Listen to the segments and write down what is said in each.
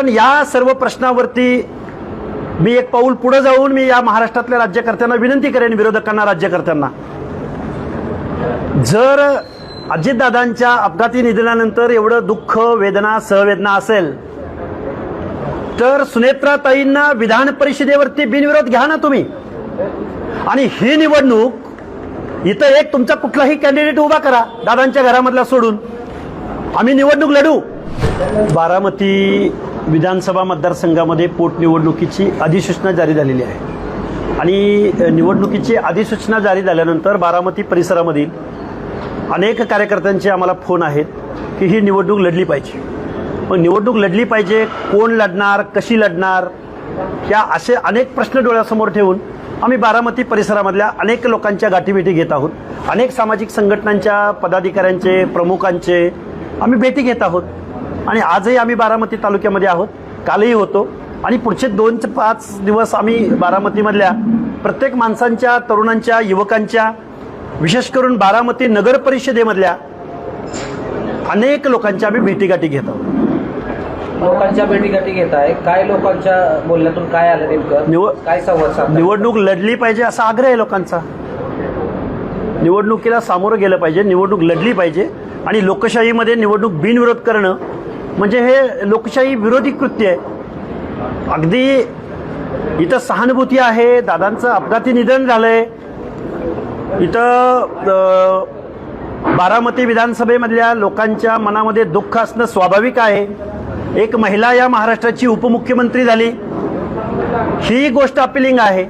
पण या सर्व प्रश्नावरती मी एक पाऊल पुढे जाऊन मी या महाराष्ट्रातल्या राज्यकर्त्यांना विनंती करेन, विरोधकांना, राज्यकर्त्यांना, जर अजितदादांच्या अपघाती निधनानंतर एवढं दुःख, वेदना, सहवेदना असेल तर सुनेत्राताईंना विधान परिषदेवरती बिनविरोध घ्या ना तुम्ही। आणि ही निवडणूक इथं एक तुमचा कुठलाही कॅन्डिडेट उभा करा दादांच्या घरामधला सोडून, आम्ही निवडणूक लढू। बारामती विधानसभा मतदारसंघामध्ये पोटनिवडणुकीची अधिसूचना जारी झालेली आहे आणि निवडणुकीची अधिसूचना जारी झाल्यानंतर बारामती परिसरामधील अनेक कार्यकर्त्यांचे आम्हाला फोन आहेत की ही निवडणूक लढली पाहिजे। मग निवडणूक लढली पाहिजे, कोण लढणार, कशी लढणार, या असे अनेक प्रश्न डोळ्यासमोर ठेवून आम्ही बारामती परिसरामधल्या अनेक लोकांच्या गाठीभेटी घेत आहोत। अनेक सामाजिक संघटनांच्या पदाधिकाऱ्यांचे, प्रमुखांचे आम्ही भेटी घेत आहोत आणि आजही आम्ही बारामती तालुक्यामध्ये आहोत, कालही होतो आणि पुढचे 2 ते 5 दिवस आम्ही बारामतीमधल्या प्रत्येक माणसांच्या, तरुणांच्या, युवकांच्या, विशेष करून बारामती नगर परिषदेमधल्या अनेक लोकांच्या आम्ही भेटीगाठी घेत आहोत। लोकांच्या भेटीगाठी घेत आहे, काय लोकांच्या बोलण्यातून काय आलं नेमकं, काय संवाद साधला? निवडणूक लढली पाहिजे असा आग्रह आहे लोकांचा। निवडणुकीला सामोरं गेलं पाहिजे, निवडणूक लढली पाहिजे आणि लोकशाहीमध्ये निवडणूक बिनविरोध करणं म्हणजे हे लोकशाही विरोधी कृत्य आहे। अगदी इथं सहानुभूती आहे, दादांचं अपघाती निधन झालंय, इथं बारामती विधानसभेमधल्या लोकांच्या मनामध्ये दुःख असणं स्वाभाविक आहे। एक महिला या महाराष्ट्राची उपमुख्यमंत्री झाली, ही गोष्ट अपिलिंग आहे।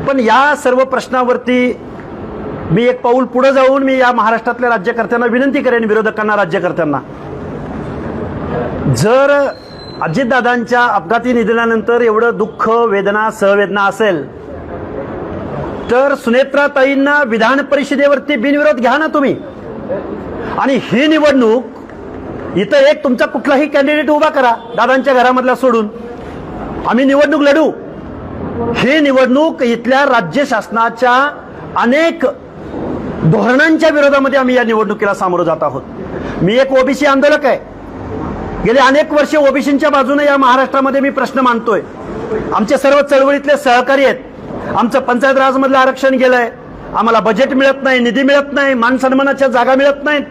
पण या सर्व प्रश्नावरती मी एक पाऊल पुढे जाऊन मी या महाराष्ट्रातल्या राज्यकर्त्यांना विनंती करेन, विरोधकांना, राज्यकर्त्यांना, जर अजितदादांच्या अपघाती निधनानंतर एवढं दुःख, वेदना, सहवेदना असेल तर सुनेत्राताईंना विधान परिषदेवरती बिनविरोध घ्या ना तुम्ही। आणि ही निवडणूक इथं एक तुमचा कुठलाही कॅन्डिडेट उभा करा दादांच्या घरामधला सोडून, आम्ही निवडणूक लढू। ही निवडणूक इथल्या राज्य शासनाच्या अनेक धोरणांच्या विरोधामध्ये आम्ही या निवडणुकीला सामोरं जात आहोत। मी एक ओबीसी आंदोलक आहे, गेले अनेक वर्षे ओबीसींच्या बाजूने या महाराष्ट्रामध्ये मी प्रश्न मांडतोय। आमचे सर्व चळवळीतले सहकारी आहेत, आमचं पंचायत राजमधलं आरक्षण गेलंय, आम्हाला बजेट मिळत नाही, निधी मिळत नाही, मान सन्मानाच्या जागा मिळत नाहीत।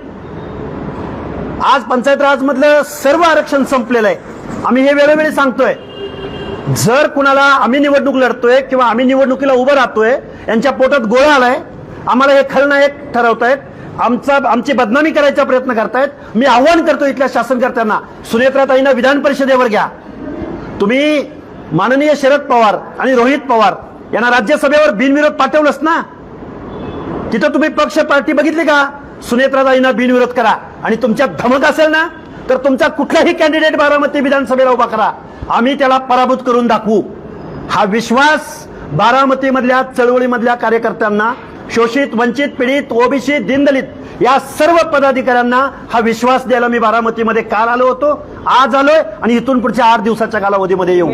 आज पंचायत राजमधलं सर्व आरक्षण संपलेलं आहे। आम्ही हे वेळोवेळी सांगतोय, जर कुणाला आम्ही निवडणूक लढतोय किंवा आम्ही निवडणुकीला उभं राहतोय, यांच्या पोटात गोळा आलाय, आम्हाला हे खलनायक ठरवतायत, आमची बदनामी करायचा प्रयत्न करतायत, मी आव्हान करतो इथल्या शासनकर्त्यांना, सुनेत्राताईंना विधान परिषदेवर घ्या। तुम्ही माननीय शरद पवार आणि रोहित पवार यांना राज्यसभेवर बिनविरोध पाठवलंच ना, तिथं तुम्ही पक्ष पार्टी बघितली का? सुनेत्राताईंना बिनविरोध करा आणि तुमच्यात धमक असेल ना तर तुमचा कुठलाही कॅन्डिडेट बारामती विधानसभेला उभा करा, आम्ही त्याला पराभूत करून दाखवू। हा विश्वास बारामतीमधल्या चळवळीमधल्या कार्यकर्त्यांना, शोषित, वंचित, पीडित, ओबीसी, दीनदलित या सर्व पदाधिकाऱ्यांना हा विश्वास द्यायला मी बारामतीमध्ये काल आलो होतो, आज आलोय आणि इथून पुढच्या 8 दिवसाच्या कालावधीमध्ये येऊ।